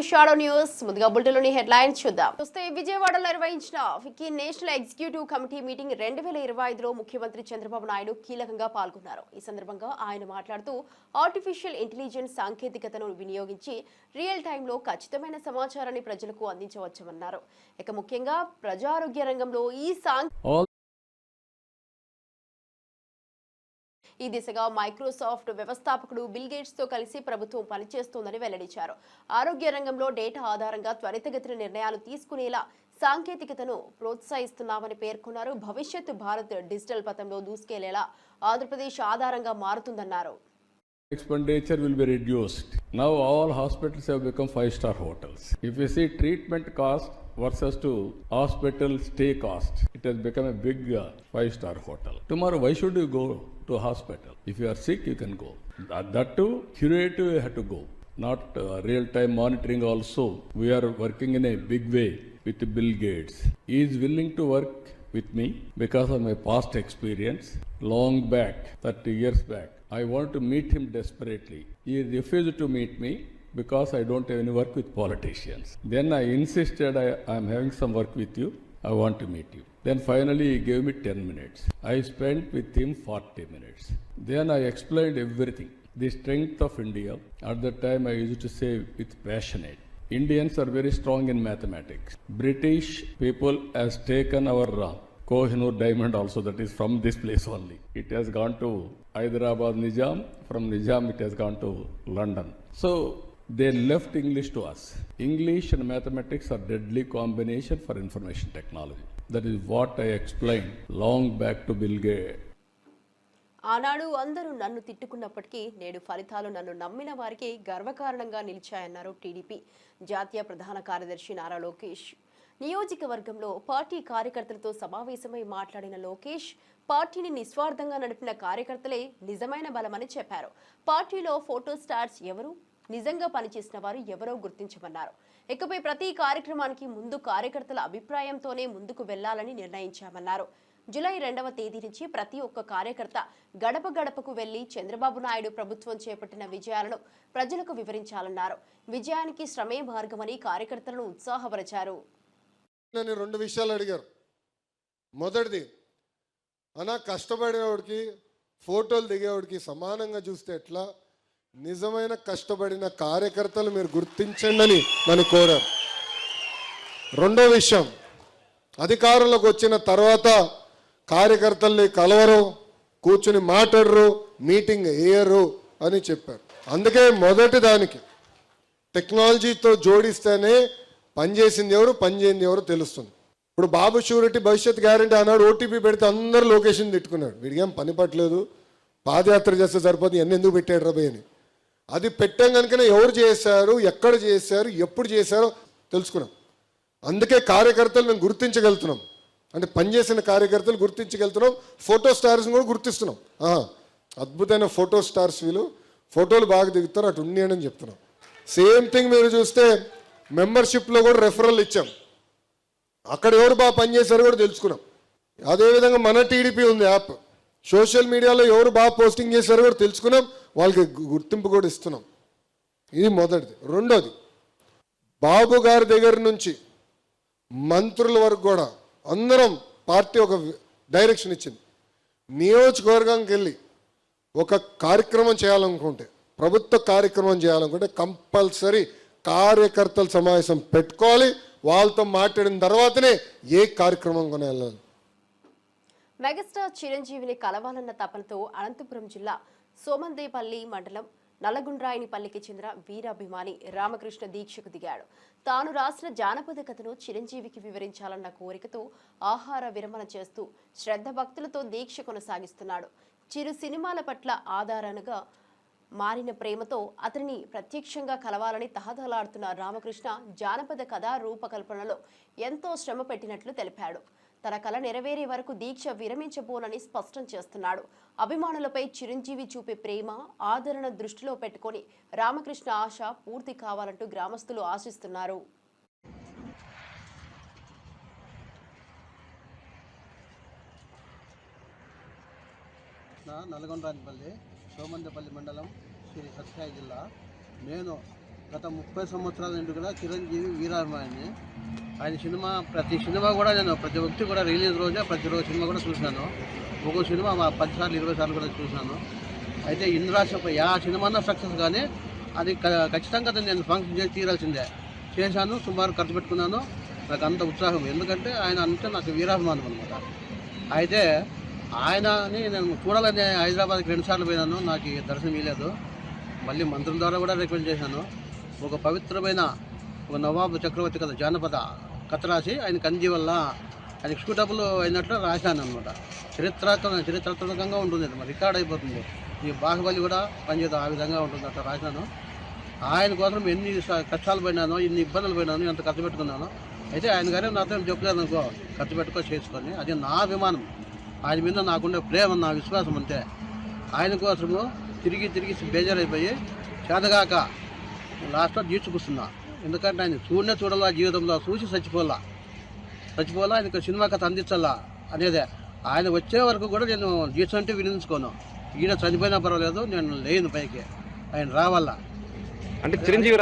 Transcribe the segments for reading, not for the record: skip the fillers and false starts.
Shadow news. ముందుగా బులెటిన్లోని headlines చూద్దాం. విజయవాడలో నిర్వహించిన FICCI national executive committee meeting 2025లో ముఖ్యమంత్రి చంద్రబాబు నాయుడు కీలకంగా పాల్గొన్నారు. ఈ సందర్భంగా ఆయన మాట్లాడుతూ ఆర్టిఫిషియల్ ఇంటెలిజెన్స్ సాంకేతికతను వినియోగించి రియల్ టైంలో ఖచ్చితమైన సమాచారాన్ని ప్రజలకు అందించవచ్చన్నారు. ఇక ముఖ్యంగా ప్రజారోగ్య రంగంలో ఈ దిశగా మైక్రోసాఫ్ట్ వ్యవస్థాపకుడు బిల్ గేట్స్ తో కలిసి ప్రభుత్వం పనిచేస్తోందని వెల్లడించారు. ఆరోగ్య రంగంలో డేటా ఆధారంగా త్వరితగతిన నిర్ణయాలు తీసుకునేలా సాంకేతికతను ప్రోత్సహిస్తున్నామని పేర్కొన్నారు. భవిష్యత్తు భారత్ డిజిటల్ పథంలో దూసుకెళ్లేలా ఆంధ్రప్రదేశ్ ఆధారంగా మారుతుందన్నారు. Expenditure will be reduced. Now all hospitals have become 5-star hotels. If you see treatment cost versus to hospital stay cost, it has become a big 5-star hotel. Tomorrow, why should you go to hospital? If you are sick, you can go. That too, curative you have to go. Not real-time monitoring also. We are working in a big way with Bill Gates. He is willing to work with me because of my past experience. Long back, 30 years back, I want to meet him desperately. He refused to meet me because I don't have any work with politicians. Then I insisted, I am having some work with you. I want to meet you. Then finally he gave me 10 minutes. I spent with him 40 minutes. Then I explained everything. The strength of India. At that time I used to say with passionate. Indians are very strong in mathematics. British people has taken our Kohinoor diamond also, that is from this place only. It has gone to Hyderabad Nizam. From Nizam it has gone to London. So they left English to us. English and mathematics are deadly combination for information technology. That is what I explained long back to Bill Gates. ఆనాడు అందరూ నన్ను తిట్టుకున్నప్పటికీ నేడు ఫలితాలు నన్ను నమ్మిన వారికి గర్వకారణంగా నిలిచాయన్నారు TDP జాతీయ ప్రధాన కార్యదర్శి నారా లోకేష్. నియోజకవర్గంలో పార్టీ కార్యకర్తలతో సమావేశమై మాట్లాడిన లోకేష్ పార్టీని నిస్వార్థంగా నడిపిన కార్యకర్తలే నిజమైన బలమని చెప్పారు. పార్టీలో ఫోటో స్టార్స్ ఎవరు, నిజంగా పనిచేసిన వారు ఎవరో గుర్తించమన్నారు. ఇకపై ప్రతి కార్యక్రమానికి ముందు కార్యకర్తల అభిప్రాయంతోనే ముందుకు వెళ్లాలని నిర్ణయించామన్నారు. జూలై 2వ తేదీ నుంచి ప్రతి ఒక్క కార్యకర్త గడప గడపకు వెళ్లి చంద్రబాబు నాయుడు ప్రభుత్వం చేపట్టిన విజయాలను ప్రజలకు వివరించాలన్నారు. విజయానికి శ్రమే మార్గమని కార్యకర్తలను ఉత్సాహపరిచారు. నన్ను 2 విషయాలు అడిగారు. మొదటిది, అన్నా కష్టపడేవాడికి ఫోటోలు దిగేవాడికి సమానంగా చూస్తే ఎట్లా, నిజమైన కష్టపడిన కార్యకర్తలు మీరు గుర్తించండి అని నన్ను కోరారు. రెండో విషయం, అధికారంలోకి వచ్చిన తర్వాత కార్యకర్తల్ని కలవరు, కూర్చుని మాట్లాడరు, మీటింగ్ వేయరు అని చెప్పారు. అందుకే మొదటి దానికి టెక్నాలజీతో జోడిస్తేనే పనిచేసింది ఎవరు, పనిచేయింది ఎవరు తెలుస్తుంది. ఇప్పుడు బాబు షూరిటీ భవిష్యత్ గ్యారంటీ అన్నాడు, ఓటీపీ పెడితే అందరూ లొకేషన్ తిట్టుకున్నాడు. వీడికేం పని పట్టలేదు, పాదయాత్ర చేస్తే సరిపోతుంది, ఎన్ని ఎందుకు పెట్టాడు రబే అని. అది పెట్టాం కనుకనే ఎవరు చేశారు, ఎక్కడ చేశారు, ఎప్పుడు చేశారో తెలుసుకున్నాం. అందుకే కార్యకర్తలు మేము గుర్తించగలుగుతున్నాం, అంటే పనిచేసిన కార్యకర్తలు గుర్తించగలుగుతున్నాం. ఫోటో స్టార్స్ని కూడా గుర్తిస్తున్నాం. అద్భుతమైన ఫోటో స్టార్స్ వీళ్ళు, ఫోటోలు బాగా దిగుతారు, అటు ఉండి అని చెప్తున్నాం. సేమ్ థింగ్ మీరు చూస్తే మెంబర్షిప్లో కూడా రెఫరల్ ఇచ్చాం, అక్కడ ఎవరు బాగా పనిచేశారో కూడా తెలుసుకున్నాం. అదేవిధంగా మన టీడీపీ ఉంది యాప్, సోషల్ మీడియాలో ఎవరు బాగా పోస్టింగ్ చేశారో కూడా తెలుసుకున్నాం, వాళ్ళకి గుర్తింపు కూడా ఇస్తున్నాం. ఇది మొదటిది. రెండోది, బాబు గారి దగ్గర నుంచి మంత్రుల వరకు కూడా అందరం పార్టీ ఒక డైరెక్షన్ ఇచ్చింది. నియోజకవర్గానికి వెళ్ళి ఒక కార్యక్రమం చేయాలనుకుంటే, ప్రభుత్వ కార్యక్రమం చేయాలనుకుంటే కంపల్సరీ కార్యకర్తల సమావేశం పెట్టుకోవాలి. వాళ్ళతో మాట్లాడిన తర్వాతనే ఏ కార్యక్రమం కొని వెళ్ళాలి. మెగాస్టార్ చిరంజీవిని కలవాలన్న తపనతో అనంతపురం జిల్లా సోమందేపల్లి మండలం నల్లగుండ్రాయనిపల్లికి చెందిన వీరాభిమాని రామకృష్ణ దీక్షకు దిగాడు. తాను రాసిన జానపద కథను చిరంజీవికి వివరించాలన్న కోరికతో ఆహార విరమణ చేస్తూ శ్రద్ధ భక్తులతో దీక్ష కొనసాగిస్తున్నాడు. చిరు సినిమాల పట్ల ఆధారంగా మారిన ప్రేమతో అతనిని ప్రత్యక్షంగా కలవాలని తహతలాడుతున్న రామకృష్ణ జానపద కథా రూపకల్పనలో ఎంతో శ్రమ పెట్టినట్లు తెలిపాడు. తన కళ నెరవేరే వరకు దీక్ష విరమించబోనని స్పష్టం చేస్తున్నాడు. అభిమానులపై చిరంజీవి చూపే ప్రేమ, ఆదరణ దృష్టిలో పెట్టుకొని రామకృష్ణ ఆశ పూర్తి కావాలంటూ గ్రామస్తులు ఆశిస్తున్నారు. నల్గొండపల్లి సోమందేపల్లి మండలం శ్రీ సత్యసాయి జిల్లా. నేను గత 30 సంవత్సరాల నుండి కూడా చిరంజీవి వీరాభిమాని. ఆయన సినిమా ప్రతి సినిమా కూడా నేను ప్రతి ఒక్కటి కూడా రిలీజ్ రోజే ప్రతిరోజు సినిమా కూడా చూసినాను. ఒక్కో సినిమా 10 సార్లు 20 సార్లు కూడా చూసినాను. అయితే ఇంద్రాశపై ఆ సినిమా సక్సెస్ కానీ అది ఖచ్చితంగా నేను ఫంక్షన్ చేసి తీరాల్సిందే. చేశాను, సుమారు ఖర్చు పెట్టుకున్నాను. నాకు అంత ఉత్సాహం, ఎందుకంటే ఆయన అంటే నాకు వీరాభిమానం అనమాట. అయితే ఆయనని నేను చూడాలని హైదరాబాద్కి 2 సార్లు పోయినాను, నాకు దర్శనం ఇవ్వలేదు. మళ్ళీ మంత్రుల ద్వారా కూడా రికమెండ్ చేశాను. ఒక పవిత్రమైన ఒక నవాబు చక్రవర్తి కథ, జానపద కథ రాసి ఆయనకి అంది వల్ల ఆయన ఎక్స్క్యూటబుల్ అయినట్లు రాశాను అనమాట. చరిత్రాత్మకంగా ఉంటుంది, మరి రికార్డ్ అయిపోతుంది. ఈ బాహుబలి కూడా పనిచేద్దాం ఆ విధంగా ఉంటుంది, అట్లా రాశాను. ఆయన కోసం ఎన్ని కష్టాలు పడినానో, ఎన్ని ఇబ్బందులు పడినానో, ఎంత ఖర్చు పెట్టుకున్నానో. అయితే ఆయన గారే నాతో చెప్పలేదు అనుకో, ఖర్చు పెట్టుకో చేసుకొని, అది నా అభిమానం. ఆయన మీద నాకుండే ప్రేమ, నా విశ్వాసం అంతే. ఆయన కోసము తిరిగి బేజారైపోయి చేతగాక లాస్ట్లో జీడ్చుకొస్తున్నా. ఎందుకంటే ఆయన చూడాలా, జీవితంలో చూసి చచ్చిపోలా ఆయనకు సినిమా కథ అందించాలా అనేదే. ఆయన వచ్చే వరకు కూడా నేను జీడ్చంటే వినించుకోను. ఈయన చనిపోయినా పర్వాలేదు, నేను లేను పైకి, ఆయన రావాలా. అంటే చిరంజీవి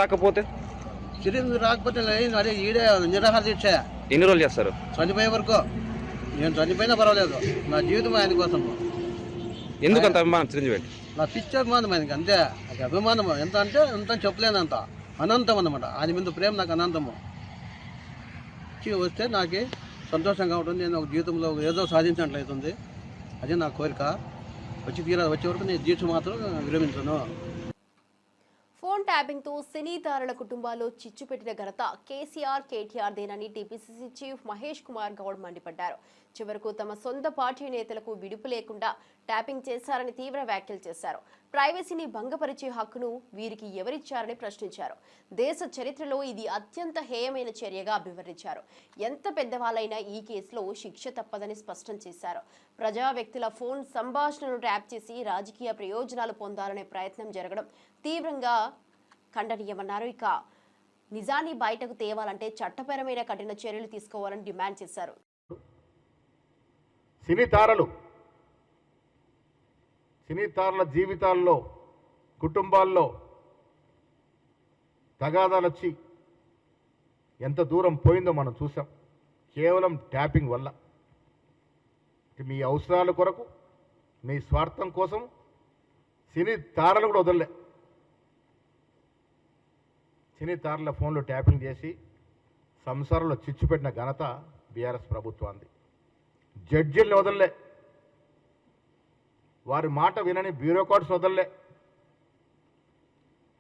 రాకపోతే లేదు, అదే ఈడే నిరాహార దీక్ష. ఎన్ని రోజులు చేస్తారు? చనిపోయే వరకు. నేను చనిపోయినా పర్వాలేదు, నా జీవితం ఆయన కోసం. ఎందుకు అంత అభిమానం చిరంజీవి? నా పిచ్చి అభిమానం ఆయనకి, అంతే. నాకు అభిమానం ఎంత అంటే ఎంత చెప్పలేనంత, అనంతం అన్నమాట. ఆయన మీద ప్రేమ నాకు అనంతము. వస్తే నాకు సంతోషంగా ఉంటుంది. నేను ఒక జీవితంలో ఏదో సాధించినట్లయితుంది, అదే నా కోరిక. వచ్చే వరకు నేను దీక్ష మాత్రం విరమించను. ఫోన్ ట్యాపింగ్ తో సినీ తారల కుటుంబాల్లో చిచ్చు పెట్టిన ఘనత కేసీఆర్, కేటీఆర్ దేనని టీపీసీసీ చీఫ్ మహేష్ కుమార్ గౌడ్ మండిపడ్డారు. చివరకు తమ సొంత పార్టీ నేతలకు విడుపు లేకుండా ట్యాపింగ్ చేశారని తీవ్ర వ్యాఖ్యలు చేశారు. ప్రైవసీని భంగపరిచే హక్కును వీరికి ఎవరిచ్చారని ప్రశ్నించారు. దేశ చరిత్రలో ఇది అత్యంత హేయమైన చర్యగా అభివర్ణించారు. ఎంత పెద్దవాళ్ళైనా ఈ కేసులో శిక్ష తప్పదని స్పష్టం చేశారు. ప్రజా వ్యక్తుల ఫోన్ సంభాషణను ట్యాప్ చేసి రాజకీయ ప్రయోజనాలు పొందాలనే ప్రయత్నం జరగడం తీవ్రంగా ఖండనీయమన్నారు. ఇక నిజాన్ని బయటకు తేవాలంటే చట్టపరమైన కఠిన చర్యలు తీసుకోవాలని డిమాండ్ చేశారు. సినీ తారల జీవితాల్లో, కుటుంబాల్లో తగాదాలు వచ్చి ఎంత దూరం పోయిందో మనం చూసాం, కేవలం ట్యాపింగ్ వల్ల. మీ అవసరాల కొరకు, మీ స్వార్థం కోసం సినీ తారలు కూడా వదలలే. సినీ తారల ఫోన్లో ట్యాపింగ్ చేసి సంసారంలో చిచ్చు పెట్టిన ఘనత బీఆర్ఎస్ ప్రభుత్వాన్ని. జడ్జిల్ని వదలలే, వారి మాట వినని బ్యూరోక్రాట్స్ వదలలే,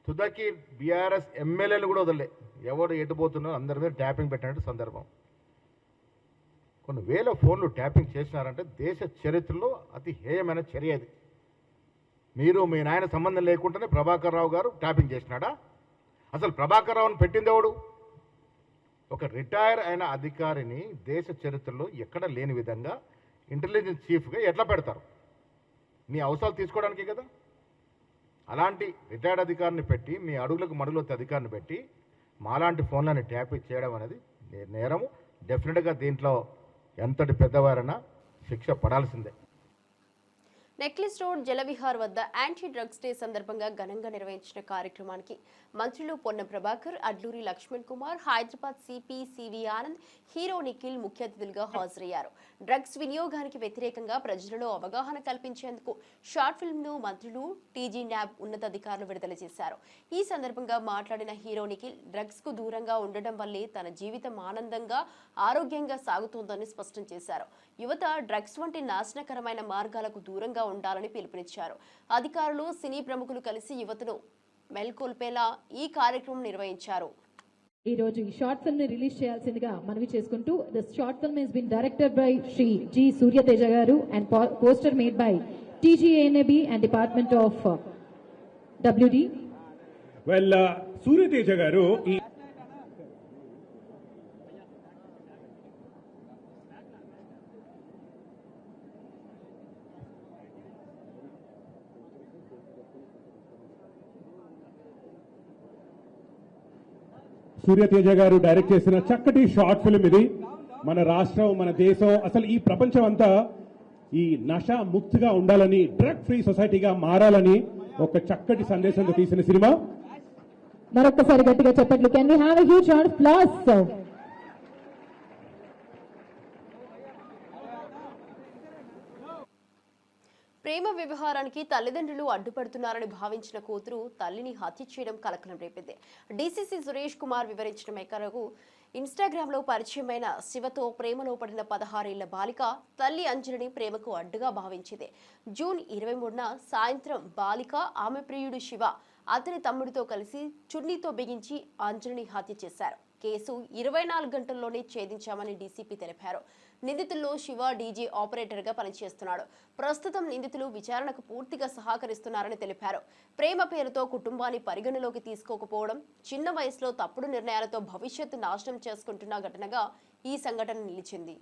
తుదకి బీఆర్ఎస్ ఎమ్మెల్యేలు కూడా వదలలే. ఎవడు ఎటుపోతున్నా అందరి మీద ట్యాపింగ్ పెట్టినట్టు సందర్భం. కొన్ని వేల ఫోన్లు ట్యాపింగ్ చేసినారంటే దేశ చరిత్రలో అతి హేయమైన చర్య అది. మీరు మీ నాయన సంబంధం లేకుండానే ప్రభాకర్ రావు గారు ట్యాపింగ్ చేసినాడా? అసలు ప్రభాకర్ రావుని పెట్టింది ఎవడు? ఒక రిటైర్ అయిన అధికారిని దేశ చరిత్రలో ఎక్కడ లేని విధంగా ఇంటెలిజెన్స్ చీఫ్గా ఎట్లా పెడతారు? మీ అవసరాలు తీసుకోవడానికే కదా. అలాంటి రిటైర్డ్ అధికారిని పెట్టి, మీ అడుగులకు మడుగులొత్తే అధికారిని పెట్టి మాలాంటి ఫోన్లని ట్యాప్ చేయడం అనేది నేరము. డెఫినెట్గా దీంట్లో ఎంతటి పెద్దవారైనా శిక్ష పడాల్సిందే. నెక్లెస్ రోడ్ జలవిహార్ వద్ద యాంటీ డ్రగ్స్ డే సందర్భంగా ఘనంగా నిర్వహించిన కార్యక్రమానికి మంత్రులు Ponnam Prabhakar, Adluri Laxman Kumar, Hyderabad CP CV Anand, hero Nikhil ముఖ్య అతిథులుగా హాజరయ్యారు. డ్రగ్స్ వినియోగానికి వ్యతిరేకంగా ప్రజలలో అవగాహన కల్పించేందుకు షార్ట్ ఫిల్మ్ ను మంత్రులు, టీజీ న్యాబ్ ఉన్నతాధికారులు విడుదల చేశారు. ఈ సందర్భంగా మాట్లాడిన హీరో నిఖిల్ డ్రగ్స్ కు దూరంగా ఉండడం వల్లే తన జీవితం ఆనందంగా, ఆరోగ్యంగా సాగుతోందని స్పష్టం చేశారు. యువత డ్రగ్స్ వంటి నాశనకరమైన మార్గాలకు దూరంగా ఉండాలని పిలుపునిచ్చారు. అధికారులు, సినీ ప్రముఖులు కలిసి యువతను మెల్కొల్పేలా ఈ కార్యక్రమం నిర్వహించారు. ఈ రోజు ఈ షార్ట్ ఫిల్మ్ ని రిలీజ్ చేయాల్సిందిగా మనవి చేసుకుంటూ, this short film has been directed by Shri G Suryateja గారు and poster made by TGNAB and department of WD. Well, Suryateja గారు ఈ సూర్యతేజ గారు డైరెక్ట్ చేసిన చక్కటి షార్ట్ ఫిల్మ్ ఇది. మన రాష్ట్రం, మన దేశం, అసలు ఈ ప్రపంచం అంతా ఈ నష ముక్తిగా ఉండాలని, డ్రగ్ ఫ్రీ సొసైటీగా మారాలని ఒక చక్కటి సందేశంతో తీసిన సినిమా. మరొకసారి గట్టిగా చెప్పట్లు. Can we have a huge round of applause? ప్రేమ వ్యవహారానికి తల్లిదండ్రులు అడ్డుపడుతున్నారని భావించిన కూతురు తల్లిని హత్య చేయడం కలకలం రేపింది. డీసీసీ సురేష్ కుమార్ వివరించిన మేరకు ఇన్స్టాగ్రామ్ లో పరిచయమైన శివతో ప్రేమలో పడిన 16 ఏళ్ల బాలిక తల్లి అంజలిని ప్రేమకు అడ్డుగా భావించింది. జూన్ 23న సాయంత్రం బాలిక ఆమె ప్రియుడు శివ అతని తమ్ముడితో కలిసి చున్నీతో బిగించి అంజలిని హత్య చేశారు. కేసు 24 గంటల్లోనే ఛేదించామని డీసీపీ తెలిపారు. నిందితుల్లో శివ డీజే ఆపరేటర్ గా పనిచేస్తున్నాడు. ప్రస్తుతం నిందితులు విచారణకు పూర్తిగా సహకరిస్తున్నారని తెలిపారు. ప్రేమ పేరుతో కుటుంబాన్ని పరిగణలోకి తీసుకోకపోవడం, చిన్న వయసులో తప్పుడు నిర్ణయాలతో భవిష్యత్తు నాశనం చేసుకుంటున్న ఘటనగా ఈ సంఘటన నిలిచింది.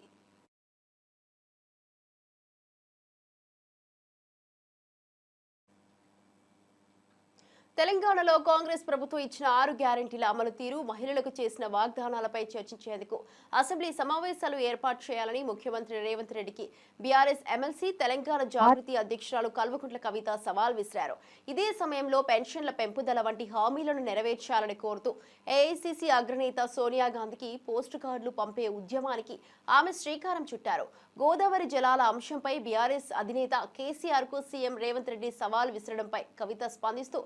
తెలంగాణలో కాంగ్రెస్ ప్రభుత్వం ఇచ్చిన 6 గ్యారెంటీల అమలు తీరు, మహిళలకు చేసిన వాగ్దానాలపై చర్చించేందుకు అసెంబ్లీ సమావేశాలు ఏర్పాటు చేయాలని ముఖ్యమంత్రి రేవంత్ రెడ్డికి బీఆర్ఎస్ ఎమ్మెల్సీ తెలంగాణ జాగృతి అధ్యక్షురాలు కల్వకుంట్ల కవిత సవాల్ విసిరారు. ఇదే సమయంలో పెన్షన్ల పెంపుదల వంటి హామీలను నెరవేర్చాలని కోరుతూ ఏఐసీసీ అగ్రనేత సోనియా గాంధీకి పోస్టు కార్డులు పంపే ఉద్యమానికి ఆమె శ్రీకారం చుట్టారు. గోదావరి జలాల అంశంపై బీఆర్ఎస్ అధినేత కేసీఆర్ కు సీఎం రేవంత్ రెడ్డి సవాల్ విసరడంపై కవిత స్పందిస్తూ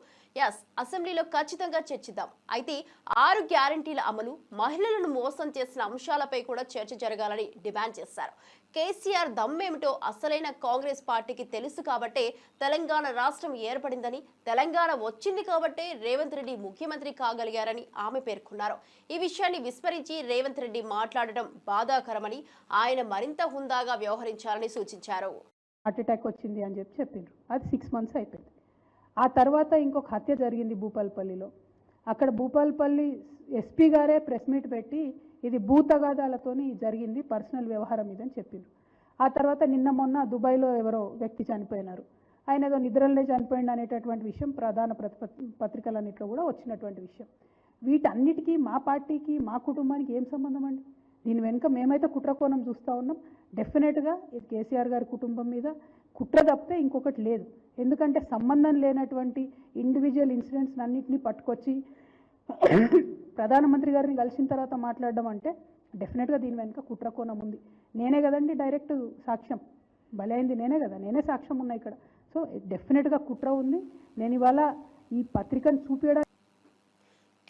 అసెంబ్లీలో ఖచ్చితంగా చర్చిద్దాం. అయితే 6 గ్యారెంటీల అమలు, మహిళలను మోసం చేసిన అంశాలపై కూడా చర్చ జరగాలని డిమాండ్ చేశారు. కేసీఆర్ దమ్మేమిటో అసలైన కాంగ్రెస్ పార్టీకి తెలుసు కాబట్టే తెలంగాణ రాష్ట్రం ఏర్పడిందని, తెలంగాణ వచ్చింది కాబట్టే రేవంత్ రెడ్డి ముఖ్యమంత్రి కాగలిగారని ఆమె పేర్కొన్నారు. ఈ విషయాన్ని విస్మరించి రేవంత్ రెడ్డి మాట్లాడడం బాధాకరమని, ఆయన మరింత హుందాగా వ్యవహరించాలని సూచించారు. హార్ట్ అటాక్ వచ్చింది అని చెప్పిండ్రు. అది 6 months అయిపోయింది. ఆ తర్వాత ఇంకొక హత్య జరిగింది భూపాలపల్లిలో. అక్కడ భూపాలపల్లి ఎస్పీ గారే ప్రెస్ మీట్ పెట్టి ఇది భూతగాదాలతోని జరిగింది, పర్సనల్ వ్యవహారం ఇదని చెప్పిండ్రు. ఆ తర్వాత నిన్న మొన్న దుబాయ్లో ఎవరో వ్యక్తి చనిపోయినారు, ఆయన ఏదో నిద్రలే చనిపోయింది అనేటటువంటి విషయం ప్రధాన పత్రికలన్నింటిలో కూడా వచ్చినటువంటి విషయం. వీటన్నిటికీ మా పార్టీకి, మా కుటుంబానికి ఏం సంబంధం అండి? దీని వెనుక మేమైతే కుట్రకోణం చూస్తూ ఉన్నాం. డెఫినెట్గా ఇది కేసీఆర్ గారి కుటుంబం మీద కుట్ర తప్పితే ఇంకొకటి లేదు. ఎందుకంటే సంబంధం లేనటువంటి ఇండివిజువల్ ఇన్సిడెంట్స్ అన్నింటినీ పట్టుకొచ్చి ప్రధానమంత్రి గారిని కలిసిన తర్వాత మాట్లాడడం అంటే డెఫినెట్గా దీని వెనుక కుట్రకోణం ఉంది. నేనే కదండి డైరెక్ట్ సాక్ష్యం, బలైంది నేనే కదా, నేనే సాక్ష్యం ఉన్నా ఇక్కడ. సో డెఫినెట్గా కుట్ర ఉంది. నేను ఇవాళ ఈ పత్రికను చూపించడం.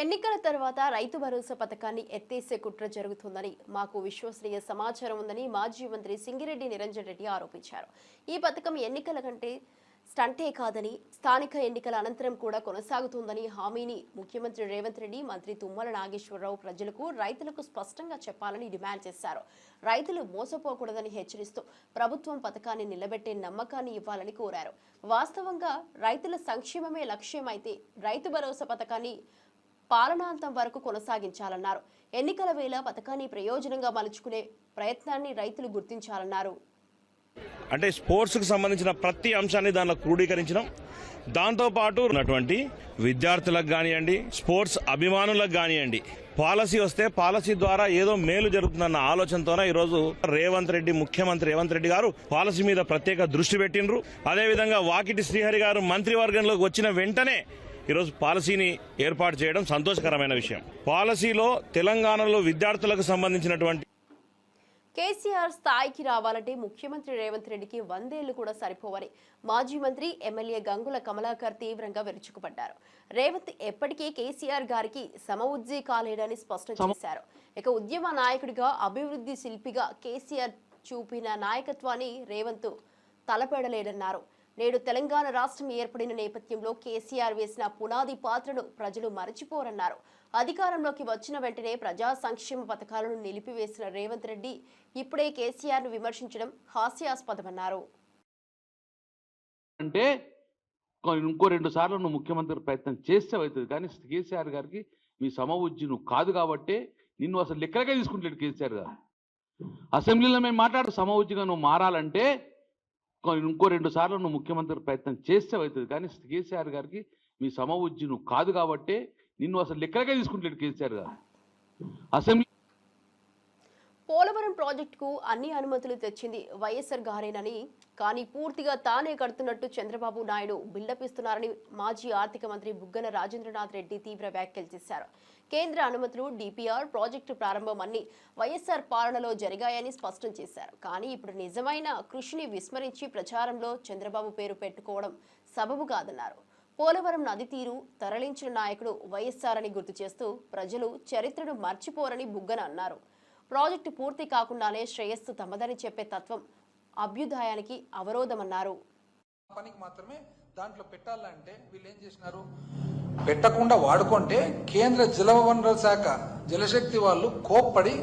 ఎన్నికల తర్వాత రైతు భరోసా పథకాన్ని ఎత్తేసే కుట్ర జరుగుతుందని మాకు విశ్వసనీయ సమాచారం ఉందని మాజీ మంత్రి సింగిరెడ్డి నిరంజన్ రెడ్డి ఆరోపించారు. ఈ పథకం ఎన్నికల కంటే స్టంటే కాదని, స్థానిక ఎన్నికల అనంతరం కూడా కొనసాగుతుందని హామీని ముఖ్యమంత్రి రేవంత్ రెడ్డి, మంత్రి తుమ్మల నాగేశ్వరరావు ప్రజలకు, రైతులకు స్పష్టంగా చెప్పాలని డిమాండ్ చేశారు. రైతులు మోసపోకూడదని హెచ్చరిస్తూ ప్రభుత్వం పథకాన్ని నిలబెట్టే నమ్మకాన్ని ఇవ్వాలని కోరారు. వాస్తవంగా రైతుల సంక్షేమమే లక్ష్యమైతే రైతు భరోసా పథకాన్ని పాలనాంతం వరకు కొనసాగించాలన్నారు. ఎన్నికల వేళ పథకాన్ని ప్రయోజనంగా మలుచుకునే ప్రయత్నాన్ని రైతులు గుర్తించాలన్నారు. అంటే స్పోర్ట్స్కి సంబంధించిన ప్రతి అంశాన్ని దానిలో క్రోడీకరించడం, దాంతోపాటు ఉన్నటువంటి విద్యార్థులకు కానివ్వండి, స్పోర్ట్స్ అభిమానులకు కానివ్వండి, పాలసీ వస్తే పాలసీ ద్వారా ఏదో మేలు జరుగుతుందన్న ఆలోచనతోనే ఈరోజు ముఖ్యమంత్రి రేవంత్ రెడ్డి గారు పాలసీ మీద ప్రత్యేక దృష్టి పెట్టిండ్రు. అదేవిధంగా వాకిటి శ్రీహరి గారు మంత్రివర్గంలోకి వచ్చిన వెంటనే ఈరోజు పాలసీని ఏర్పాటు చేయడం సంతోషకరమైన విషయం. పాలసీలో తెలంగాణలో విద్యార్థులకు సంబంధించినటువంటి కేసీఆర్ స్థాయికి రావాలంటే ముఖ్యమంత్రి రేవంత్ రెడ్డికి 100 ఏళ్లు కూడా సరిపోవని మాజీ మంత్రి ఎమ్మెల్యే గంగుల కమలాకర్ తీవ్రంగా విరుచుకుపడ్డారు. రేవంత్ ఎప్పటికీ కేసీఆర్ గారికి సమఉజ్జీ కాలేడని స్పష్టం చేశారు. ఇక ఉద్యమ నాయకుడిగా, అభివృద్ధి శిల్పిగా కేసీఆర్ చూపిన నాయకత్వాన్ని రేవంత్ తలపెడలేడన్నారు. నేడు తెలంగాణ రాష్ట్రం ఏర్పడిన నేపథ్యంలో కేసీఆర్ వేసిన పునాది పాత్రను ప్రజలు మరచిపోరన్నారు. అధికారంలోకి వచ్చిన వెంటనే ప్రజా సంక్షేమ పథకాలను నిలిపివేసిన రేవంత్ రెడ్డి ఇప్పుడే కేసీఆర్ ను విమర్శించడం హాస్యాస్పదమన్నారు. అంటే ఇంకో 2 సార్లు నువ్వు ముఖ్యమంత్రి ప్రయత్నం చేస్తే అవుతుంది, కానీ కేసీఆర్ గారికి మీ సమఉజ్జి నువ్వు కాదు కాబట్టే నిన్ను అసలు లెక్కలకే తీసుకుంటాడు కేసీఆర్ గారు. అసెంబ్లీలో మేము మాట్లాడు సమఉజ్జిగా నువ్వు మారాలంటే ఇంకో 2 సార్లు నువ్వు ముఖ్యమంత్రి ప్రయత్నం చేస్తే అవుతుంది, కానీ కేసీఆర్ గారికి మీ సమఉజ్జి నువ్వు కాదు కాబట్టే నిన్ను అసలు లెక్కలకే తీసుకుంటాడు కేసీఆర్ గారు. అసెంబ్లీ పోలవరం ప్రాజెక్టుకు అన్ని అనుమతులు తెచ్చింది వైఎస్ఆర్ గారేనని, కానీ పూర్తిగా తానే కడుతున్నట్టు చంద్రబాబు నాయుడు బిల్డప్ ఇస్తున్నారని మాజీ ఆర్థిక మంత్రి బుగ్గన రాజేంద్రనాథ్ రెడ్డి తీవ్ర వ్యాఖ్యలు చేశారు. కేంద్ర అనుమతులు, డిపిఆర్, ప్రాజెక్టు ప్రారంభం అన్ని వైఎస్ఆర్ పాలనలో జరిగాయని స్పష్టం చేశారు. కానీ ఇప్పుడు నిజమైన కృషిని విస్మరించి ప్రచారంలో చంద్రబాబు పేరు పెట్టుకోవడం సబబు కాదన్నారు. పోలవరం నది తీరు తరలించిన నాయకుడు వైఎస్ఆర్ అని గుర్తు చేస్తూ ప్రజలు చరిత్రను మర్చిపోరని బుగ్గన అన్నారు. ప్రాజెక్టు పూర్తి కాకుండానే శ్రేయస్సు తమదని చెప్పే తత్వం అభ్యుదయానికి అవరోధమన్నారు. పనికి మాత్రమే దాంట్లో పెట్టాలంటే వీళ్ళు ఏం చేసినారు, పెట్టకుండా వాడుకుంటే కేంద్ర జలవనరుల శాఖ జలశక్తి వాళ్ళు కోప్పడి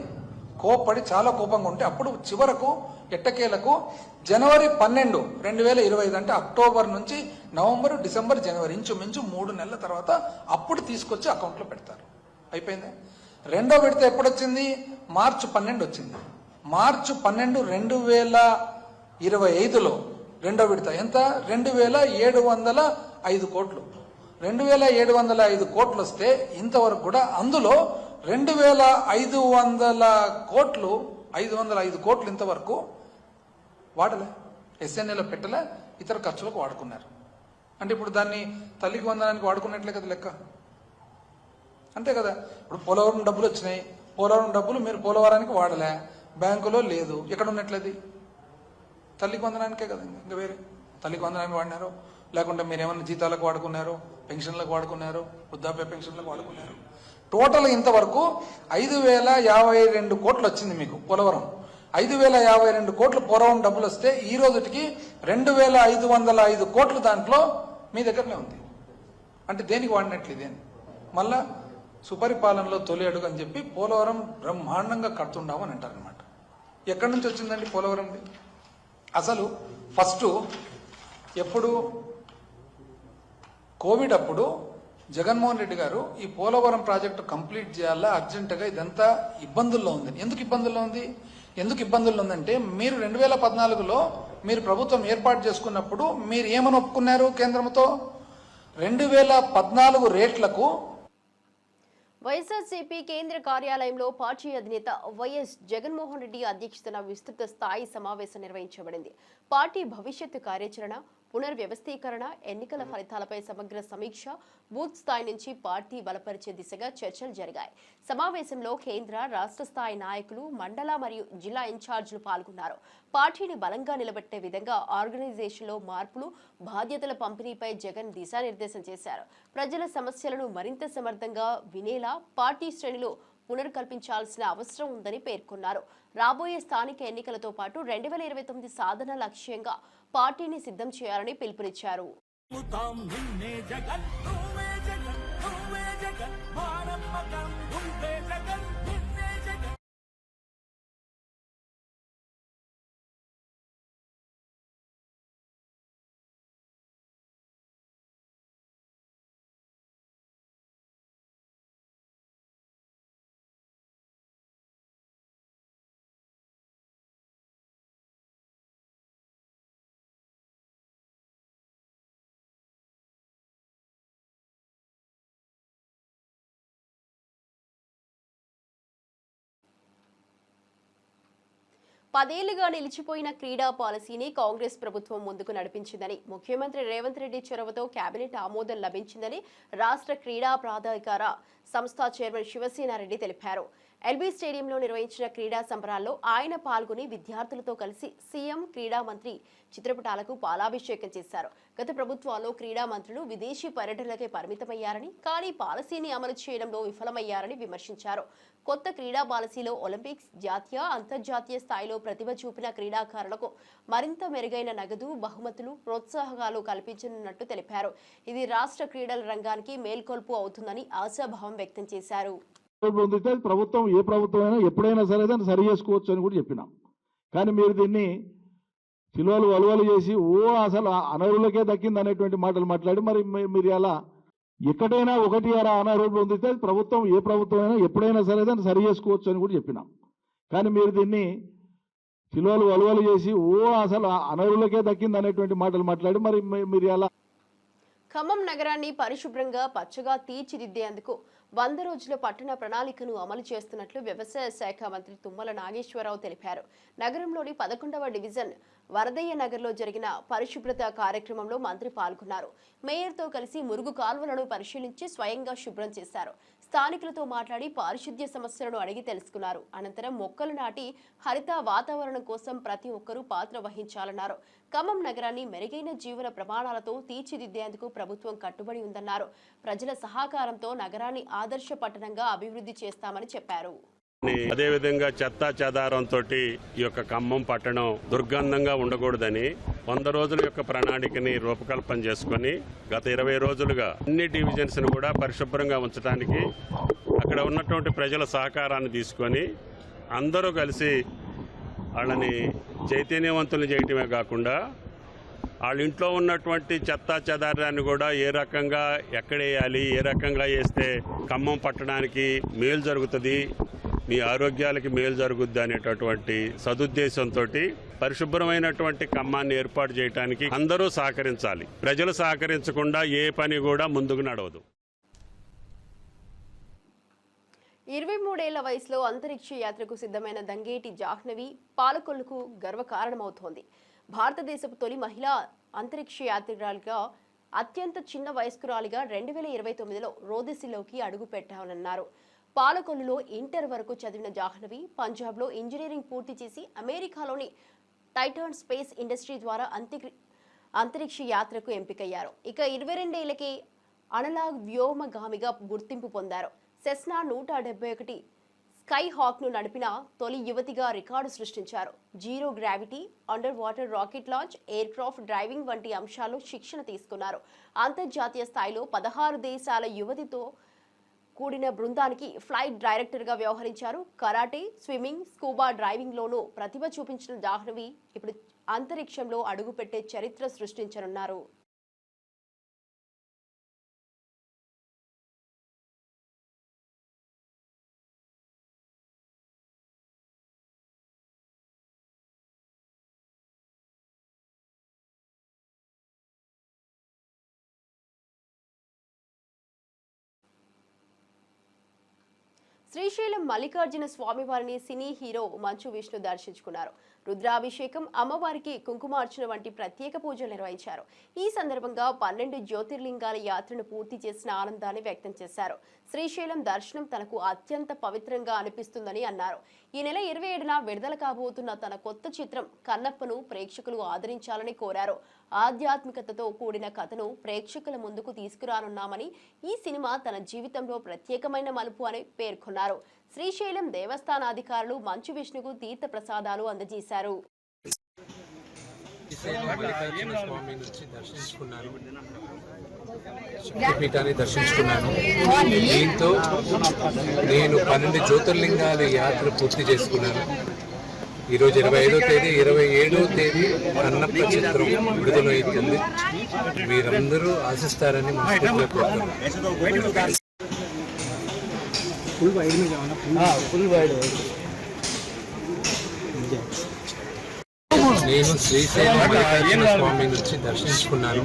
చాలా కోపంగా ఉంటే అప్పుడు చివరకు ఎట్టకేలకు జనవరి 12, 2025 అంటే అక్టోబర్ నుంచి నవంబర్, డిసెంబర్, జనవరి ఇంచుమించు 3 నెలల తర్వాత అప్పుడు తీసుకొచ్చి అకౌంట్లో పెడతారు. అయిపోయింది. రెండో విడత ఎప్పుడు వచ్చింది? మార్చి 12 వచ్చింది. మార్చి 12, 2025లో రెండో విడత ఎంత? 2705 కోట్లు. 2705 కోట్లు వస్తే ఇంతవరకు కూడా అందులో 505 కోట్లు ఇంతవరకు వాడలే, ఎస్ఎన్ఏలో పెట్టలే, ఇతర ఖర్చులకు వాడుకున్నారు. అంటే ఇప్పుడు దాన్ని తల్లికి వందనానికి వాడుకున్నట్లే కదా లెక్క, అంతే కదా. ఇప్పుడు పోలవరం డబ్బులు వచ్చినాయి, పోలవరం డబ్బులు మీరు పోలవరానికి వాడలే, బ్యాంకులో లేదు, ఎక్కడ ఉన్నట్లది? తల్లికి వందనానికే కదా, ఇంకా వేరే తల్లికి వందనానికి వాడినారు, లేకుంటే మీరేమన్నా జీతాలకు వాడుకున్నారు, పెన్షన్లకు వాడుకున్నారు, వృద్ధాప్య పెన్షన్లకు వాడుకున్నారు. టోటల్ ఇంతవరకు 5052 కోట్లు వచ్చింది మీకు పోలవరం. 5052 కోట్లు పోలవరం డబ్బులు వస్తే ఈ రోజుకి 2505 కోట్లు దాంట్లో మీ దగ్గరనే ఉంది. అంటే దేనికి వాడినట్లు ఇదేని? మళ్ళా సుపరిపాలనలో తొలి అడుగు అని చెప్పి పోలవరం బ్రహ్మాండంగా కడుతుండాము అని అంటారనమాట. ఎక్కడి నుంచి వచ్చిందండి పోలవరంది? అసలు ఫస్ట్ ఎప్పుడు కోవిడ్ అప్పుడు జగన్మోహన్ రెడ్డి గారు ఈ పోలవరం ప్రాజెక్టు కంప్లీట్ చేయాలా అర్జెంటుగా, ఇదంతా ఇబ్బందుల్లో ఉంది. ఎందుకు ఇబ్బందుల్లో ఉందంటే మీరు 2014లో మీరు ప్రభుత్వం ఏర్పాటు చేసుకున్నప్పుడు మీరు ఏమని ఒప్పుకున్నారు కేంద్రంతో? 2014 రేట్లకు వైఎస్ఆర్సీపీ కేంద్ర కార్యాలయంలో పార్టీ అధినేత వైఎస్ జగన్మోహన్ రెడ్డి అధ్యక్షతన విస్తృత స్థాయి సమావేశం నిర్వహించబడింది. పార్టీ భవిష్యత్తు కార్యాచరణ, పునర్వ్యవస్థీకరణ, ఎన్నికల ఫలితాలపై సమగ్ర సమీక్ష, బూత్ స్థాయి నుంచి పార్టీ బలపరిచే దిశగా చర్చలు జరిగాయి. సమావేశంలో కేంద్ర, రాష్ట్ర స్థాయి నాయకులు, మండల మరియు జిల్లా ఇన్ఛార్జీలు పాల్గొన్నారు. పార్టీని బలంగా నిలబెట్టే విధంగా ఆర్గనైజేషన్లో మార్పులు, బాధ్యతల పంపిణీపై జగన్ దిశానిర్దేశం చేశారు. ప్రజల సమస్యలను మరింత సమర్థంగా వినేలా పార్టీ శ్రేణులు పునర్కల్పించాల్సిన అవసరం ఉందని పేర్కొన్నారు. రాబోయే స్థానిక ఎన్నికలతో పాటు 2029 సాధన లక్ష్యంగా పార్టీని సిద్ధం చేయాలని పిలుపునిచ్చారు. పదేళ్లుగా నిలిచిపోయిన క్రీడా పాలసీని కాంగ్రెస్ ప్రభుత్వం ముందుకు నడిపించిందని, ముఖ్యమంత్రి రేవంత్ రెడ్డి చొరవతో కేబినెట్ ఆమోదం లభించిందని రాష్ట్ర క్రీడా ప్రాధికార సంస్థ చైర్మన్ శివసేనారెడ్డి తెలిపారు. ఎల్బీ స్టేడియంలో నిర్వహించిన క్రీడా సంబరాల్లో ఆయన పాల్గొని విద్యార్థులతో కలిసి సీఎం, క్రీడా మంత్రి చిత్రపటాలకు పాలాభిషేకం చేశారు. గత ప్రభుత్వాల్లో క్రీడా మంత్రులు విదేశీ పర్యటనలకే పరిమితమయ్యారని, కానీ పాలసీని అమలు చేయడంలో విఫలమయ్యారని విమర్శించారు. కొత్త క్రీడా పాలసీలో ఒలింపిక్స్, జాతీయ, అంతర్జాతీయ స్థాయిలో ప్రతిభ చూపిన క్రీడాకారులకు మరింత మెరుగైన నగదు, బహుమతులు, ప్రోత్సాహకాలు కల్పించనున్నట్టు తెలిపారు. ఇది రాష్ట్ర క్రీడల రంగానికి మేల్కొల్పు అవుతుందని ఆశాభావం వ్యక్తం చేశారు. ప్రభుత్వం ఏ ప్రభుత్వం అయినా ఎప్పుడైనా సరే దాన్ని సరి చేసుకోవచ్చు అని కూడా చెప్పినాం. కానీ మీరు దీన్ని చిలువలు వలువలు చేసి అసలు అనర్హులకే దక్కింది అనేటువంటి మాటలు మాట్లాడి మరి మీరు ఎలా ఎక్కడైనా ఒకటి అనర్హులు పొందితే ప్రభుత్వం ఏ ప్రభుత్వం అయినా ఎప్పుడైనా సరే దాన్ని సరి చేసుకోవచ్చు అని కూడా చెప్పినాం. కానీ మీరు దీన్ని చిలువలు వలువలు చేసి అసలు అనర్హులకే దక్కింది అనేటువంటి మాటలు మాట్లాడి మరి మీరు ఎలా ఖమ్మం నగరాన్ని పరిశుభ్రంగా పచ్చగా తీర్చిదిద్దేందుకు 100 రోజుల పట్టణ ప్రణాళికను అమలు చేస్తున్నట్లు వ్యవసాయ శాఖ మంత్రి తుమ్మల నాగేశ్వరరావు తెలిపారు. నగరంలోని 11వ డివిజన్ వరదయ్య నగర్లో జరిగిన పరిశుభ్రత కార్యక్రమంలో మంత్రి పాల్గొన్నారు. మేయర్తో కలిసి మురుగు కాల్వలను పరిశీలించి స్వయంగా శుభ్రం చేశారు. స్థానికులతో మాట్లాడి పారిశుద్ధ్య సమస్యలను అడిగి తెలుసుకున్నారు. అనంతరం మొక్కలు నాటి హరిత వాతావరణం కోసం ప్రతి ఒక్కరూ పాత్ర వహించాలన్నారు. ఖమ్మం నగరాన్ని మెరుగైన జీవన ప్రమాణాలతో తీర్చిదిద్దేందుకు ప్రభుత్వం కట్టుబడి ఉందన్నారు. ప్రజల సహకారంతో నగరాన్ని ఆదర్శ పట్టణంగా అభివృద్ధి చేస్తామని చెప్పారు. అదేవిధంగా చెత్తా చెదారంతో ఈ యొక్క ఖమ్మం పట్టణం దుర్గంధంగా ఉండకూడదని 100 రోజుల యొక్క ప్రణాళికని రూపకల్పన చేసుకుని గత 20 రోజులుగా అన్ని డివిజన్స్ ను కూడా పరిశుభ్రంగా ఉంచడానికి అక్కడ ఉన్నటువంటి ప్రజల సహకారాన్ని తీసుకొని అందరూ కలిసి వాళ్ళని చైతన్యవంతులు చేయటమే కాకుండా వాళ్ళ ఇంట్లో ఉన్నటువంటి చెత్తా చెదారాన్ని కూడా ఏ రకంగా ఎక్కడేయాలి, ఏ రకంగా వేస్తే ఖమ్మం పట్టణానికి మేలు జరుగుతుంది, మీ ఆరోగ్యాలకి మేలు జరుగుద్ది అనేటటువంటి సదుద్దేశంతో పరిశుభ్రమైనటువంటి ఖమ్మాన్ని ఏర్పాటు చేయడానికి అందరూ సహకరించాలి. ప్రజలు సహకరించకుండా ఏ పని కూడా ముందుకు నడవదు. 23 ఏళ్ల వయసులో అంతరిక్ష యాత్రకు సిద్ధమైన దంగేటి జాహ్నవి పాలకొల్లుకు గర్వకారణమవుతోంది. భారతదేశపు తొలి మహిళా అంతరిక్ష యాత్రికురాలిగా అత్యంత చిన్న వయస్కురాలిగా 2029లో రోదసిలోకి అడుగు పెట్టాలన్నారు. పాలకొల్లులో ఇంటర్ వరకు చదివిన జాహ్నవి పంజాబ్లో ఇంజనీరింగ్ పూర్తి చేసి అమెరికాలోని టైటాన్ స్పేస్ ఇండస్ట్రీ ద్వారా అంతరిక్ష యాత్రకు ఎంపికయ్యారు. ఇక 22 ఏళ్లకే అనలాగ్ వ్యోమగామిగా గుర్తింపు పొందారు. సెస్నా 171 స్కై హాక్ ను నడిపిన తొలి యువతిగా రికార్డు సృష్టించారు. Zero gravity, under water rocket launch, air craft driving వంటి అంశాల్లో శిక్షణ తీసుకున్నారు. అంతర్జాతీయ స్థాయిలో 16 దేశాల యువతితో కూడిన బృందానికి ఫ్లైట్ డైరెక్టర్ గా వ్యవహరించారు. కరాటే, స్విమ్మింగ్, స్కూబా డ్రైవింగ్ లోనూ ప్రతిభ చూపించిన జాహ్నవి ఇప్పుడు అంతరిక్షంలో అడుగుపెట్టే చరిత్ర సృష్టించనున్నారు. శ్రీశైలం మల్లికార్జున స్వామివారిని సినీ హీరో మంచు విష్ణు దర్శించుకున్నారు. రుద్రాభిషేకం, అమ్మవారికి కుంకుమార్చన వంటి ప్రత్యేక పూజలు నిర్వహించారు. ఈ సందర్భంగా 12 జ్యోతిర్లింగాల యాత్రను పూర్తి చేసిన ఆనందాన్ని వ్యక్తం చేశారు. శ్రీశైలం దర్శనం తనకు అత్యంత పవిత్రంగా అనిపిస్తుందని అన్నారు. ఈ నెల 27న విడుదల కాబోతున్న తన కొత్త చిత్రం కన్నప్పను ప్రేక్షకులు ఆదరించాలని కోరారు. ఆధ్యాత్మికతతో కూడిన కథను ప్రేక్షకుల ముందుకు తీసుకురానున్నామని, ఈ సినిమా తన జీవితంలో ప్రత్యేకమైన మలుపు అని పేర్కొన్నారు. శ్రీశైలం దేవస్థానాధికారులు మంచు విష్ణుకు తీర్థ ప్రసాదాలు అందజేశారు. శక్తిపీఠాన్ని దర్శించుకున్నాను. దీంతో నేను 12 జ్యోతిర్లింగాల యాత్ర పూర్తి చేసుకున్నాను. ఈరోజు 25వ తేదీ, 27వ తేదీ కన్నప్ప చిత్రం విడుదల అవుతుంది. మీరందరూ ఆశిస్తారని మనస్ఫూర్తిగా కోరుతున్నాను. నేను శ్రీశైలం మల్లికార్జున స్వామి నుంచి దర్శించుకున్నాను.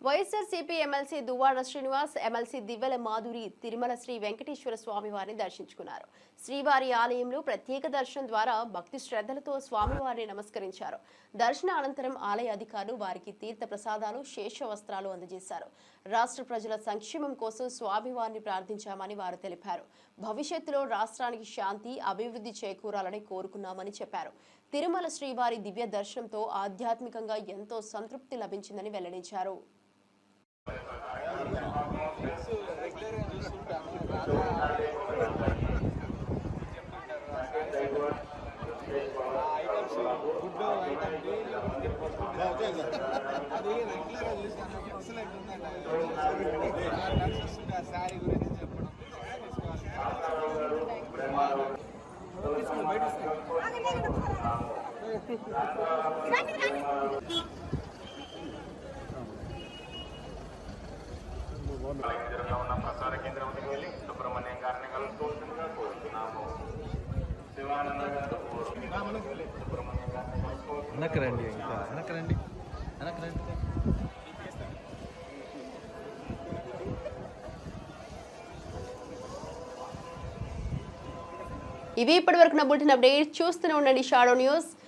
వైఎస్ఆర్సీపీ ఎమ్మెల్సీ దువ్వాడ శ్రీనివాస్, ఎమ్మెల్సీ దివ్వెల మాధురి తిరుమల శ్రీ వెంకటేశ్వర స్వామి వారిని దర్శించుకున్నారు. శ్రీవారి ఆలయంలో ప్రత్యేక దర్శనం ద్వారా భక్తి శ్రద్ధలతో స్వామివారిని నమస్కరించారు. దర్శన అనంతరం ఆలయ అధికారులు వారికి తీర్థ ప్రసాదాలు, శేష వస్త్రాలు అందజేశారు. రాష్ట్ర ప్రజల సంక్షేమం కోసం స్వామివారిని ప్రార్థించామని వారు తెలిపారు. భవిష్యత్తులో రాష్ట్రానికి శాంతి, అభివృద్ధి చేకూరాలని కోరుకున్నామని చెప్పారు. తిరుమల శ్రీవారి దివ్య దర్శనంతో ఆధ్యాత్మికంగా ఎంతో సంతృప్తి లభించిందని వెల్లడించారు. ఉన్న ప్రసార కేంద్రానికి వెళ్ళి సుబ్రహ్మణ్యం గారిని కలుసుకోవాల్సిందిగా కోరుతున్నాము. శివానంద గారు సుబ్రహ్మణ్యం గారిని కలుసుకోవాల్సిందిగా వెనకరండి, ఇంకా వెనకరండి, వెనకరండి. ఇవి ఇప్పటివరకు నా బులెటిన్ అప్డేట్ చూస్తూనే ఉండండి షాడో న్యూస్.